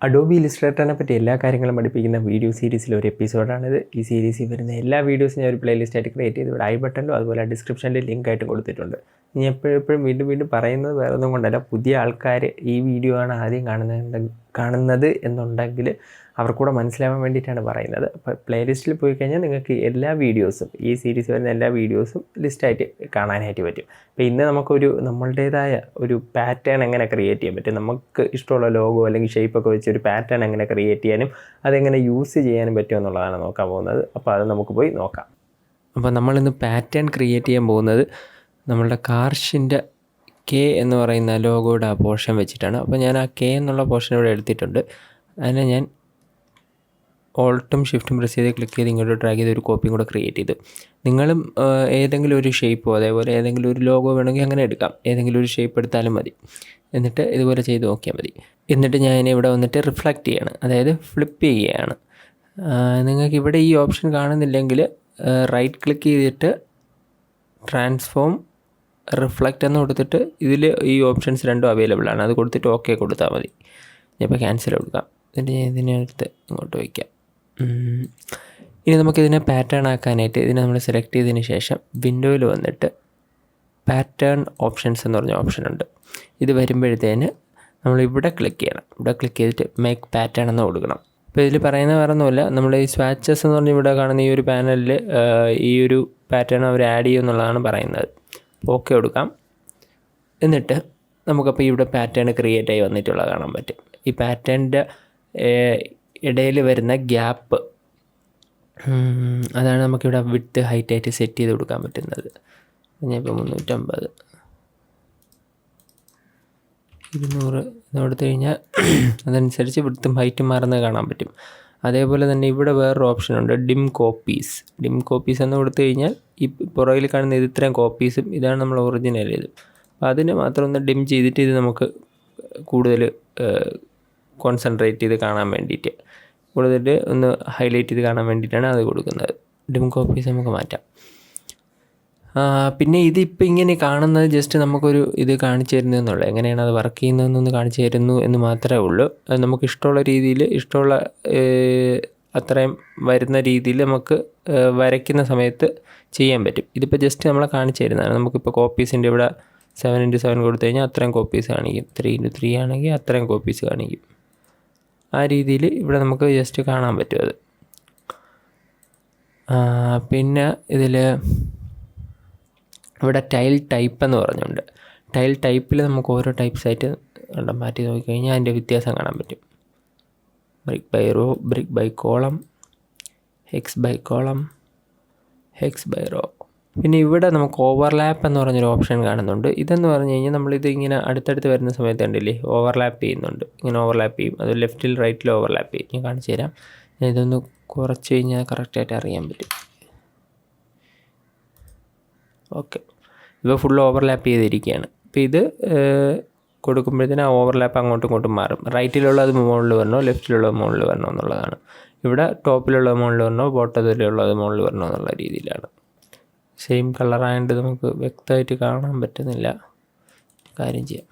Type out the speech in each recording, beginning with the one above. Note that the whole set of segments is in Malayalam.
അഡോബി ഇല്ലുസ്ട്രേറ്ററിനെ പറ്റി എല്ലാ കാര്യങ്ങളും പഠിപ്പിക്കുന്ന വീഡിയോ സീരീസിലെ ഒരു എപ്പിസോഡാണിത്. ഈ സീരീസിൽ വരുന്ന എല്ലാ വീഡിയോസും ഞാൻ ഒരു പ്ലേലിസ്റ്റ് ആയിട്ട് ക്രിയേറ്റ് ചെയ്ത് ഇവിടെ ഐ ബട്ടണിലും അതുപോലെ ഡിസ്ക്രിപ്ഷനിൽ ലിങ്ക് ആയിട്ട് കൊടുത്തിട്ടുണ്ട്. ഞാൻ എപ്പോഴും വീണ്ടും പറയുന്നത് വേറെ ഒന്നും കൊണ്ടല്ല, പുതിയ ആൾക്കാർ ഈ വീഡിയോ ആണ് ആദ്യം കാണുന്നത് എന്നുണ്ടെങ്കിൽ അവർക്കൂടെ മനസ്സിലാവാൻ വേണ്ടിയിട്ടാണ് പറയുന്നത്. അപ്പോൾ പ്ലേലിസ്റ്റിൽ പോയി കഴിഞ്ഞാൽ നിങ്ങൾക്ക് എല്ലാ വീഡിയോസും, ഈ സീരീസ് വരുന്ന എല്ലാ വീഡിയോസും ലിസ്റ്റായിട്ട് കാണാനായിട്ട് പറ്റും. അപ്പോൾ ഇന്ന് നമ്മളുടേതായ ഒരു പാറ്റേൺ എങ്ങനെ ക്രിയേറ്റ് ചെയ്യാൻ പറ്റും, നമുക്ക് ഇഷ്ടമുള്ള ലോഗോ അല്ലെങ്കിൽ ഷേപ്പൊക്കെ വെച്ച് ഒരു പാറ്റേൺ എങ്ങനെ ക്രിയേറ്റ് ചെയ്യാനും അതെങ്ങനെ യൂസ് ചെയ്യാനും പറ്റും എന്നുള്ളതാണ് നോക്കാൻ പോകുന്നത്. അപ്പോൾ അത് നമുക്ക് പോയി നോക്കാം. അപ്പോൾ നമ്മളിന്ന് പാറ്റേൺ ക്രിയേറ്റ് ചെയ്യാൻ പോകുന്നത് നമ്മളുടെ കാർഷിൻ്റെ കെ എന്ന് പറയുന്ന ലോഗോയുടെ ആ പോർഷൻ വെച്ചിട്ടാണ്. അപ്പോൾ ഞാൻ ആ കെ എന്നുള്ള പോർഷൻ ഇവിടെ എടുത്തിട്ടുണ്ട്. അതിനെ ഞാൻ ഓൾട്ടും ഷിഫ്റ്റും പ്രസ് ചെയ്ത് ക്ലിക്ക് ചെയ്ത് ഇങ്ങോട്ട് ഡ്രാഗ് ചെയ്ത് ഒരു കോപ്പിയും കൂടെ ക്രിയേറ്റ് ചെയ്തു. നിങ്ങളും ഏതെങ്കിലും ഒരു ഷേപ്പോ അതേപോലെ ഏതെങ്കിലും ഒരു ലോഗോ വേണമെങ്കിൽ അങ്ങനെ എടുക്കാം. ഏതെങ്കിലും ഒരു ഷേപ്പ് എടുത്താലും മതി. എന്നിട്ട് ഇതുപോലെ ചെയ്ത് നോക്കിയാൽ മതി. എന്നിട്ട് ഞാൻ ഇവിടെ വന്നിട്ട് റിഫ്ലക്റ്റ് ചെയ്യാണ്, അതായത് ഫ്ലിപ്പ് ചെയ്യുകയാണ്. നിങ്ങൾക്ക് ഇവിടെ ഈ ഓപ്ഷൻ കാണുന്നില്ലെങ്കിൽ റൈറ്റ് ക്ലിക്ക് ചെയ്തിട്ട് ട്രാൻസ്ഫോം റിഫ്ലക്റ്റ് എന്ന് കൊടുത്തിട്ട് ഇതിൽ ഈ ഓപ്ഷൻസ് രണ്ടും അവൈലബിൾ ആണ്. അത് കൊടുത്തിട്ട് ഓക്കെ കൊടുത്താൽ മതി. ഇപ്പോൾ ക്യാൻസൽ കൊടുക്കാം. എന്നിട്ട് ഞാൻ ഇതിനടുത്ത് ഇങ്ങോട്ട് വയ്ക്കാം. ഇനി നമുക്കിതിനെ പാറ്റേൺ ആക്കാനായിട്ട് ഇതിനെ നമ്മൾ സെലക്ട് ചെയ്തതിന് ശേഷം വിൻഡോയിൽ വന്നിട്ട് പാറ്റേൺ ഓപ്ഷൻസ് എന്ന് പറഞ്ഞ ഓപ്ഷൻ ഉണ്ട്. ഇത് വരുമ്പോഴത്തേന് നമ്മളിവിടെ ക്ലിക്ക് ചെയ്യണം. ഇവിടെ ക്ലിക്ക് ചെയ്തിട്ട് മേക്ക് പാറ്റേൺ എന്ന് കൊടുക്കണം. അപ്പോൾ ഇതിൽ പറയുന്ന വേറെ ഒന്നുമില്ല, നമ്മൾ ഈ സ്വാച്ചസ് എന്ന് പറഞ്ഞ് ഇവിടെ കാണുന്ന ഈ ഒരു പാനലിൽ ഈ ഒരു പാറ്റേൺ അവർ ആഡ് ചെയ്യും എന്നുള്ളതാണ് പറയുന്നത്. ഓക്കെ കൊടുക്കാം. എന്നിട്ട് നമുക്കപ്പോൾ ഇവിടെ പാറ്റേൺ ക്രിയേറ്റ് ആയി വന്നിട്ടുള്ളത് കാണാൻ പറ്റും. ഈ പാറ്റേണിൻ്റെ ഇടയിൽ വരുന്ന ഗ്യാപ്പ്, അതാണ് നമുക്കിവിടെ വിഡ്ത്ത് ഹൈറ്റായിട്ട് സെറ്റ് ചെയ്ത് കൊടുക്കാൻ പറ്റുന്നത്. ഞാനിപ്പോൾ 350 200 കൊടുത്തു കഴിഞ്ഞാൽ അതനുസരിച്ച് വിഡ്ത്തും ഹൈറ്റും മാറുന്നത് കാണാൻ പറ്റും. അതേപോലെ തന്നെ ഇവിടെ വേറൊരു ഓപ്ഷനുണ്ട്, ഡിം കോപ്പീസ് എന്ന് കൊടുത്തു കഴിഞ്ഞാൽ ഈ പുറകിൽ കാണുന്ന ഇത് ഇത്രയും കോപ്പീസും ഇതാണ് നമ്മൾ ഒറിജിനൽ ഇത്. അപ്പോൾ അതിനെ മാത്രം ഒന്ന് ഡിം ചെയ്തിട്ട് ഇത് നമുക്ക് കൂടുതൽ കോൺസെൻട്രേറ്റ് ചെയ്ത് കാണാൻ വേണ്ടിയിട്ട്, കൂടുതൽ ഒന്ന് ഹൈലൈറ്റ് ചെയ്ത് കാണാൻ വേണ്ടിയിട്ടാണ് അത് കൊടുക്കുന്നത്. ഡിം കോപ്പീസ് നമുക്ക് മാറ്റാം. പിന്നെ ഇതിപ്പോൾ ഇങ്ങനെ കാണുന്നത് ജസ്റ്റ് നമുക്കൊരു ഇത് കാണിച്ചു തരുന്നു എന്നുള്ളത്, എങ്ങനെയാണ് അത് വർക്ക് ചെയ്യുന്നതെന്നൊന്ന് കാണിച്ചു തരുന്നു എന്ന് മാത്രമേ ഉള്ളൂ. അത് നമുക്ക് ഇഷ്ടമുള്ള രീതിയിൽ, ഇഷ്ടമുള്ള അത്രയും വരുന്ന രീതിയിൽ നമുക്ക് വരയ്ക്കുന്ന സമയത്ത് ചെയ്യാൻ പറ്റും. ഇതിപ്പോൾ ജസ്റ്റ് നമ്മളെ കാണിച്ചു തരുന്നതാണ്. നമുക്കിപ്പോൾ കോപ്പീസിൻ്റെ ഇവിടെ 7x7 കൊടുത്തു കഴിഞ്ഞാൽ അത്രയും കോപ്പീസ് കാണിക്കും. 3x3 ആണെങ്കിൽ അത്രയും കോപ്പീസ് കാണിക്കും. ആ രീതിയിൽ ഇവിടെ നമുക്ക് ജസ്റ്റ് കാണാൻ പറ്റും അത്. പിന്നെ ഇതിൽ ഇവിടെ ടൈൽ ടൈപ്പ് എന്ന് പറഞ്ഞുണ്ട്. ടൈൽ ടൈപ്പിൽ നമുക്ക് ഓരോ ടൈപ്സായിട്ട് മാറ്റി നോക്കിക്കഴിഞ്ഞാൽ അതിൻ്റെ വ്യത്യാസം കാണാൻ പറ്റും. Brick by row, brick by column, hex by column, hex by row. പിന്നെ ഇവിടെ നമുക്ക് ഓവർലാപ്പ് എന്ന് പറഞ്ഞൊരു ഓപ്ഷൻ കാണുന്നുണ്ട്. ഇതെന്ന് പറഞ്ഞു കഴിഞ്ഞാൽ നമ്മളിത് ഇങ്ങനെ അടുത്തടുത്ത് വരുന്ന സമയത്ത് കണ്ടില്ലേ ഓവർലാപ്പ് ചെയ്യുന്നുണ്ട്. ഇങ്ങനെ ഓവർലാപ്പ് ചെയ്യും, അത് ലെഫ്റ്റിൽ റൈറ്റിൽ ഓവർലാപ്പ് ചെയ്യും. ഞാൻ കാണിച്ചു തരാം. ഞാൻ ഇതൊന്ന് കുറച്ച് കഴിഞ്ഞാൽ കറക്റ്റായിട്ട് അറിയാൻ പറ്റും. ഓക്കെ, ഇപ്പോൾ ഫുൾ ഓവർലാപ്പ് ചെയ്തിരിക്കുകയാണ്. അപ്പോൾ ഇത് കൊടുക്കുമ്പോഴത്തേന് ആ ഓവർലാപ്പ് അങ്ങോട്ടും ഇങ്ങോട്ടും മാറും. റൈറ്റിലുള്ളത് മുകളിൽ വരണോ ലെഫ്റ്റിലുള്ളത് മുകളിൽ വരണോ എന്നുള്ളതാണ്. ഇവിടെ ടോപ്പിലുള്ളത് മുകളിൽ വരണോ ബോട്ടത്തിലുള്ളത് മുകളിൽ വരണോ എന്നുള്ള രീതിയിലാണ്. സെയിം കളറായതുകൊണ്ട് നമുക്ക് വ്യക്തമായിട്ട് കാണാൻ പറ്റുന്നില്ല. കാര്യം ചെയ്യാം,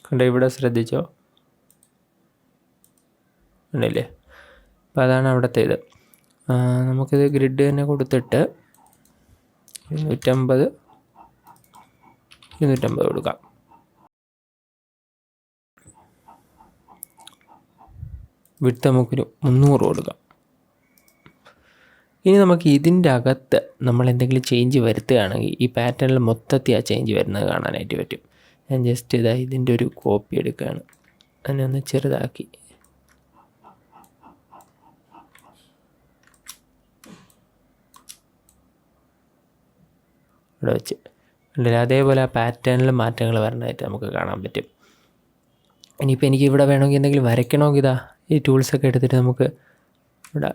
കണ്ടോ ഇവിടെ ശ്രദ്ധിച്ചോ, ഉണ്ടല്ലേ. അപ്പോൾ അതാണ് അവിടുത്തെ ഇത്. നമുക്കിത് ഗ്രിഡ് തന്നെ കൊടുത്തിട്ട് 250 കൊടുക്കാം. വിട്ട് നമുക്കൊരു 300 കൊടുക്കാം. ഇനി നമുക്ക് ഇതിൻ്റെ അകത്ത് നമ്മൾ എന്തെങ്കിലും ചേഞ്ച് വരുത്തുകയാണെങ്കിൽ ഈ പാറ്റേണിൽ മൊത്തത്തിൽ ആ ചേഞ്ച് വരുന്നത് കാണാനായിട്ട് പറ്റും. ഞാൻ ജസ്റ്റ് ഇതിൻ്റെ ഒരു കോപ്പി എടുക്കുകയാണ്. അതിനെ ഒന്ന് ചെറുതാക്കി ഇവിടെ വെച്ച് ഉണ്ടല്ലോ. അതേപോലെ ആ പാറ്റേണിൽ മാറ്റങ്ങൾ വരണതായിട്ട് നമുക്ക് കാണാൻ പറ്റും. ഇനിയിപ്പോൾ എനിക്ക് ഇവിടെ വേണമെങ്കിൽ എന്തെങ്കിലും വരയ്ക്കണമെങ്കിൽ ഈ ടൂൾസൊക്കെ എടുത്തിട്ട് നമുക്ക് ഇവിടെ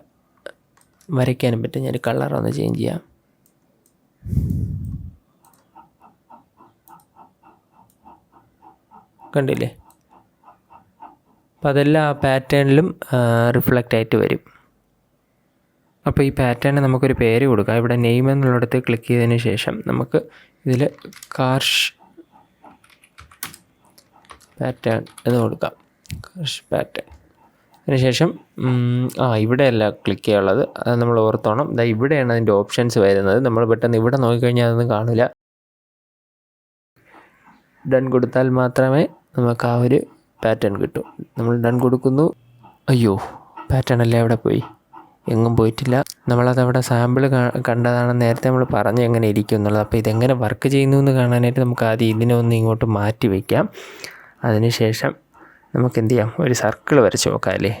വരയ്ക്കാനും പറ്റും. ഞാൻ കളർ ഒന്ന് ചേഞ്ച് ചെയ്യാം. കണ്ടില്ലേ, അപ്പോൾ അതെല്ലാം ആ പാറ്റേണിലും റിഫ്ലക്റ്റ് ആയിട്ട് വരും. അപ്പോൾ ഈ പാറ്റേണിന് നമുക്കൊരു പേര് കൊടുക്കാം. ഇവിടെ നെയിം എന്നുള്ളിടത്ത് ക്ലിക്ക് ചെയ്തതിന് ശേഷം നമുക്ക് ഇതിൽ കാർഷ് പാറ്റേൺ എന്ന് കൊടുക്കാം. കാർഷ് പാറ്റേൺ. അതിനുശേഷം ഇവിടെയല്ല ക്ലിക്ക് ചെയ്യാനുള്ളത്, അത് നമ്മൾ ഓർത്തോണം. ഇവിടെയാണ് അതിൻ്റെ ഓപ്ഷൻസ് വരുന്നത്. നമ്മൾ പെട്ടെന്ന് ഇവിടെ നോക്കിക്കഴിഞ്ഞാൽ അതൊന്നും കാണില്ല. ഡൺ കൊടുത്താൽ മാത്രമേ നമുക്ക് ആ ഒരു പാറ്റേൺ കിട്ടും. നമ്മൾ ഡൺ കൊടുക്കുന്നു. അയ്യോ, പാറ്റേൺ അല്ലേ അവിടെ പോയി? എങ്ങും പോയിട്ടില്ല. നമ്മളതവിടെ സാമ്പിൾ കണ്ടതാണ്. നേരത്തെ നമ്മൾ പറഞ്ഞ് എങ്ങനെ ഇരിക്കും എന്നുള്ളത്. അപ്പോൾ ഇതെങ്ങനെ വർക്ക് ചെയ്യുന്നു എന്ന് കാണാനായിട്ട് നമുക്ക് ആദ്യം ഇതിനെ ഒന്ന് ഇങ്ങോട്ട് മാറ്റി വയ്ക്കാം. അതിനുശേഷം നമുക്ക് എന്ത് ചെയ്യാം, ഒരു സർക്കിൾ വരച്ച് നോക്കാം അല്ലേ.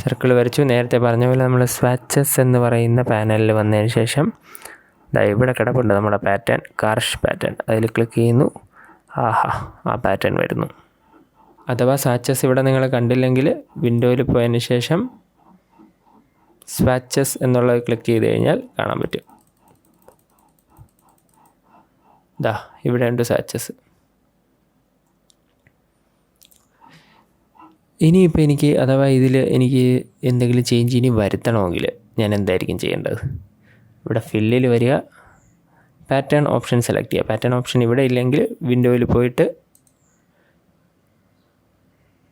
സർക്കിൾ വരച്ചു. നേരത്തെ പറഞ്ഞ പോലെ നമ്മൾ സ്വാച്ചസ് എന്ന് പറയുന്ന പാനലിൽ വന്നതിന് ശേഷം ഇവിടെ കിടപ്പുണ്ട് നമ്മുടെ പാറ്റേൺ, കാർഷ് പാറ്റേൺ. അതിൽ ക്ലിക്ക് ചെയ്യുന്നു. ആ പാറ്റേൺ വരുന്നു. അഥവാ സ്വാച്ചസ് ഇവിടെ നിങ്ങൾ കണ്ടില്ലെങ്കിൽ വിൻഡോയിൽ പോയതിന് ശേഷം സ്വാച്ചസ് എന്നുള്ളത് ക്ലിക്ക് ചെയ്ത് കഴിഞ്ഞാൽ കാണാൻ പറ്റും. ഇവിടെ ഉണ്ട് സ്വാച്ചസ്. ഇനിയിപ്പോൾ എനിക്ക് അഥവാ ഇതിൽ എനിക്ക് എന്തെങ്കിലും ചേഞ്ച് ഇനി വരുത്തണമെങ്കിൽ ഞാൻ എന്തായിരിക്കും ചെയ്യേണ്ടത്? ഇവിടെ ഫില്ലിൽ വരിക, പാറ്റേൺ ഓപ്ഷൻ സെലക്ട് ചെയ്യുക. പാറ്റേൺ ഓപ്ഷൻ ഇവിടെ ഇല്ലെങ്കിൽ വിൻഡോയിൽ പോയിട്ട്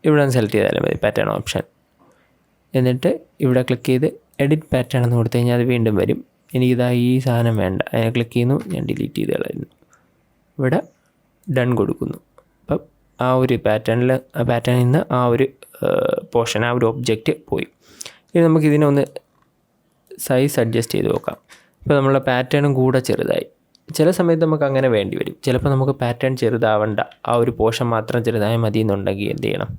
ഇവിടെ ഒന്ന് സെലക്ട് ചെയ്താലും മതി, പാറ്റേൺ ഓപ്ഷൻ. എന്നിട്ട് ഇവിടെ ക്ലിക്ക് ചെയ്ത് എഡിറ്റ് പാറ്റേൺ എന്ന് കൊടുത്തു കഴിഞ്ഞാൽ അത് വീണ്ടും വരും. എനിക്കിതാ ഈ സാധനം വേണ്ട, അതിനെ ക്ലിക്ക് ചെയ്യുന്നു, ഞാൻ ഡിലീറ്റ് ചെയ്ത് കളയുന്നു. ഇവിടെ ഡൺ കൊടുക്കുന്നു. അപ്പം ആ ഒരു പാറ്റേണിൽ നിന്ന് ആ ഒരു പോർഷൻ, ആ ഒരു ഒബ്ജക്റ്റ് പോയി. ഇനി നമുക്കിതിനൊന്ന് സൈസ് അഡ്ജസ്റ്റ് ചെയ്ത് നോക്കാം. ഇപ്പോൾ നമ്മളുടെ പാറ്റേണും കൂടെ ചെറുതായി. ചില സമയത്ത് നമുക്ക് അങ്ങനെ വേണ്ടി വരും. ചിലപ്പോൾ നമുക്ക് പാറ്റേൺ ചെറുതാവണ്ട, ആ ഒരു പോർഷൻ മാത്രം ചെറുതായി മതി എന്നുണ്ടെങ്കിൽ എന്ത് ചെയ്യണം?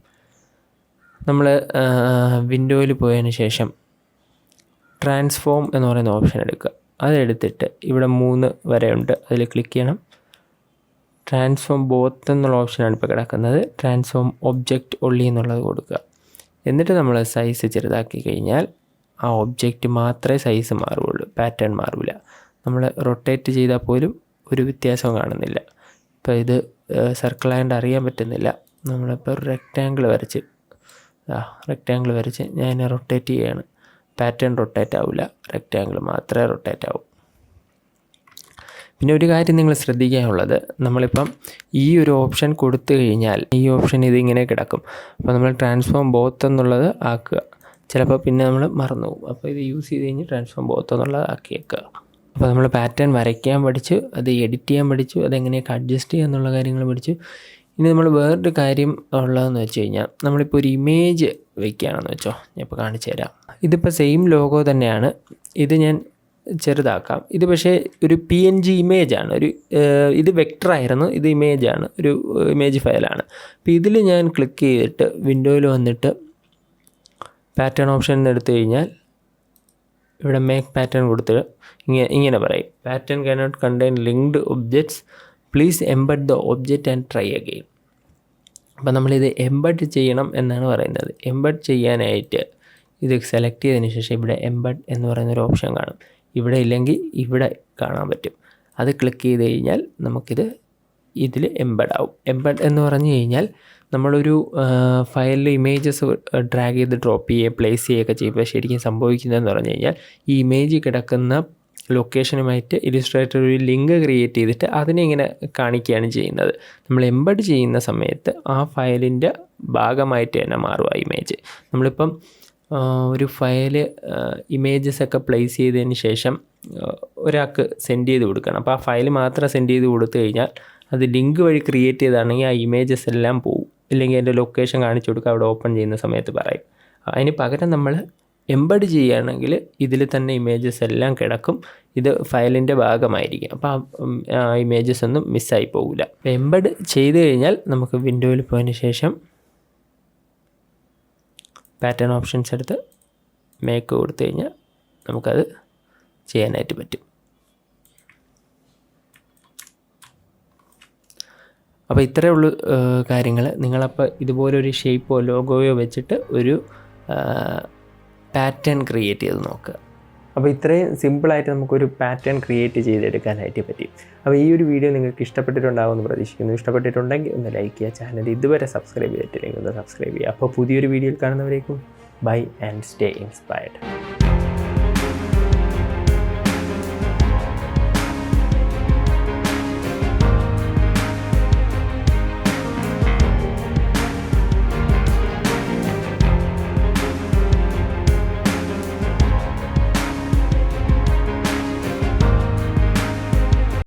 നമ്മൾ വിൻഡോയിൽ പോയതിന് ശേഷം ട്രാൻസ്ഫോം എന്ന് പറയുന്ന ഓപ്ഷൻ എടുക്കുക. അതെടുത്തിട്ട് ഇവിടെ 3 വരെയുണ്ട്, അതിൽ ക്ലിക്ക് ചെയ്യണം. ട്രാൻസ്ഫോം ബോത്ത് എന്നുള്ള ഓപ്ഷനാണ് ഇപ്പോൾ കിടക്കുന്നത്. ട്രാൻസ്ഫോം ഒബ്ജക്റ്റ് ഒള്ളി എന്നുള്ളത് കൊടുക്കുക. എന്നിട്ട് നമ്മൾ സൈസ് ചെറുതാക്കി കഴിഞ്ഞാൽ ആ ഒബ്ജക്റ്റ് മാത്രമേ സൈസ് മാറുകയുള്ളൂ, പാറ്റേൺ മാറില്ല. നമ്മൾ റൊട്ടേറ്റ് ചെയ്താൽ പോലും ഒരു വ്യത്യാസവും കാണുന്നില്ല. ഇപ്പോൾ ഇത് സർക്കിളായതുകൊണ്ട് അറിയാൻ പറ്റുന്നില്ല. നമ്മളിപ്പോൾ റെക്റ്റാങ്കിൾ വരച്ച് ഞാൻ റൊട്ടേറ്റ് ചെയ്യുകയാണ്. പാറ്റേൺ റൊട്ടേറ്റ് ആവില്ല, റെക്റ്റാങ്കിൾ മാത്രമേ റൊട്ടേറ്റ് ആവൂ. പിന്നെ ഒരു കാര്യം നിങ്ങൾ ശ്രദ്ധിക്കാനുള്ളത്, നമ്മളിപ്പം ഈ ഒരു ഓപ്ഷൻ കൊടുത്തു കഴിഞ്ഞാൽ ഈ ഓപ്ഷൻ ഇതിങ്ങനെ കിടക്കും. അപ്പോൾ നമ്മൾ ട്രാൻസ്ഫോം ബോത്ത് എന്നുള്ളത് ആക്കുക. ചിലപ്പോൾ പിന്നെ നമ്മൾ മറന്നു പോകും. അപ്പോൾ ഇത് യൂസ് ചെയ്ത് കഴിഞ്ഞ് ട്രാൻസ്ഫോം ബോത്ത് എന്നുള്ളത് ആക്കി വെക്കുക. അപ്പോൾ നമ്മൾ പാറ്റേൺ വരയ്ക്കാൻ പഠിച്ചു, അത് എഡിറ്റ് ചെയ്യാൻ പഠിച്ചു, അതെങ്ങനെയൊക്കെ അഡ്ജസ്റ്റ് ചെയ്യുക എന്നുള്ള കാര്യങ്ങൾ പഠിച്ചു. ഇനി നമ്മൾ വേറൊരു കാര്യം ഉള്ളതെന്ന് വെച്ച് കഴിഞ്ഞാൽ, നമ്മളിപ്പോൾ ഒരു ഇമേജ് വയ്ക്കുകയാണെന്ന് വെച്ചോ, ഞാൻ ഇപ്പോൾ കാണിച്ചു തരാം. ഇതിപ്പോൾ സെയിം ലോഗോ തന്നെയാണ്. ഇത് ഞാൻ ചെറുതാക്കാം. ഇത് പക്ഷേ ഒരു PNG ഇമേജാണ്. ഇത് വെക്ടറായിരുന്നു, ഇത് ഇമേജാണ്, ഒരു ഇമേജ് ഫയലാണ്. അപ്പോൾ ഇതിൽ ഞാൻ ക്ലിക്ക് ചെയ്തിട്ട് വിൻഡോയിൽ വന്നിട്ട് പാറ്റേൺ ഓപ്ഷൻ എടുത്തു കഴിഞ്ഞാൽ ഇവിടെ മേക്ക് പാറ്റേൺ കൊടുത്തിട്ട് ഇങ്ങനെ പറയും, pattern cannot contain linked objects, please embed the object and try again. അപ്പോൾ നമ്മളിത് എംബഡ് ചെയ്യണം എന്നാണ് പറയുന്നത്. എംബഡ് ചെയ്യാനായിട്ട് ഇത് സെലക്ട് ചെയ്തതിന് ശേഷം ഇവിടെ എംബഡ് എന്ന് പറയുന്നൊരു ഓപ്ഷൻ കാണും. ഇവിടെ ഇല്ലെങ്കിൽ ഇവിടെ കാണാൻ പറ്റും. അത് ക്ലിക്ക് ചെയ്ത് കഴിഞ്ഞാൽ നമുക്കിത് ഇതിൽ എംബഡ് ആവും. എംബഡ് എന്ന് പറഞ്ഞു കഴിഞ്ഞാൽ നമ്മളൊരു ഫയലിൽ ഇമേജസ് ഡ്രാഗ് ചെയ്ത് ഡ്രോപ്പ് ചെയ്യുക, പ്ലേസ് ചെയ്യുകയൊക്കെ ചെയ്യുമ്പോൾ ശരിക്കും സംഭവിക്കുന്നതെന്ന് പറഞ്ഞു കഴിഞ്ഞാൽ ഈ ഇമേജ് കിടക്കുന്ന ലൊക്കേഷനുമായിട്ട് ഇല്ലുസ്ട്രേറ്റർ ഒരു ലിങ്ക് ക്രിയേറ്റ് ചെയ്തിട്ട് അതിനെ ഇങ്ങനെ കാണിക്കുകയാണ് ചെയ്യുന്നത്. നമ്മൾ എംബഡ് ചെയ്യുന്ന സമയത്ത് ആ ഫയലിൻ്റെ ഭാഗമായിട്ട് തന്നെ മാറും ആ ഇമേജ്. നമ്മളിപ്പം ഒരു ഫയൽ ഇമേജസൊക്കെ പ്ലേസ് ചെയ്തതിന് ശേഷം ഒരാൾക്ക് സെൻഡ് ചെയ്ത് കൊടുക്കണം. അപ്പോൾ ആ ഫയൽ മാത്രം സെൻഡ് ചെയ്ത് കൊടുത്തു കഴിഞ്ഞാൽ അത് ലിങ്ക് വഴി ക്രിയേറ്റ് ചെയ്താണെങ്കിൽ ആ ഇമേജസ് എല്ലാം പോവും. ഇല്ലെങ്കിൽ അതിൻ്റെ ലൊക്കേഷൻ കാണിച്ചു കൊടുക്കുക, അവിടെ ഓപ്പൺ ചെയ്യുന്ന സമയത്ത് പറയും. അതിന് പകരം നമ്മൾ എംബഡ് ചെയ്യുകയാണെങ്കിൽ ഇതിൽ തന്നെ ഇമേജസ് എല്ലാം കിടക്കും. ഇത് ഫയലിൻ്റെ ഭാഗമായിരിക്കും. അപ്പോൾ ആ ഇമേജസ് ഒന്നും മിസ്സായി പോകില്ല. എംബഡ് ചെയ്ത് കഴിഞ്ഞാൽ നമുക്ക് വിൻഡോയിൽ പോയതിന് ശേഷം പാറ്റേൺ ഓപ്ഷൻസ് എടുത്ത് മേക്ക് കൊടുത്തു കഴിഞ്ഞാൽ നമുക്കത് ചെയ്യാനായിട്ട് പറ്റും. അപ്പോൾ ഇത്രയേ ഉള്ളൂ കാര്യങ്ങൾ. നിങ്ങളപ്പോൾ ഇതുപോലൊരു ഷേപ്പോ ലോഗോയോ വെച്ചിട്ട് ഒരു പാറ്റേൺ ക്രിയേറ്റ് ചെയ്ത് നോക്കുക. അപ്പോൾ ഇത്രയും സിമ്പിളായിട്ട് നമുക്കൊരു പാറ്റേൺ ക്രിയേറ്റ് ചെയ്തെടുക്കാനായിട്ട് പറ്റി. അപ്പോൾ ഈ ഒരു വീഡിയോ നിങ്ങൾക്ക് ഇഷ്ടപ്പെട്ടിട്ടുണ്ടാകുമെന്ന് പ്രതീക്ഷിക്കുന്നു. ഇഷ്ടപ്പെട്ടിട്ടുണ്ടെങ്കിൽ ഒന്ന് ലൈക്ക് ചെയ്യുക. ചാനൽ ഇതുവരെ സബ്സ്ക്രൈബ് ചെയ്തിട്ടില്ലെങ്കിൽ ഒന്ന് സബ്സ്ക്രൈബ് ചെയ്യുക. അപ്പോൾ പുതിയൊരു വീഡിയോയിൽ കാണുന്നവരേക്കും ബൈ ആൻഡ് സ്റ്റേ ഇൻസ്പയർഡ്.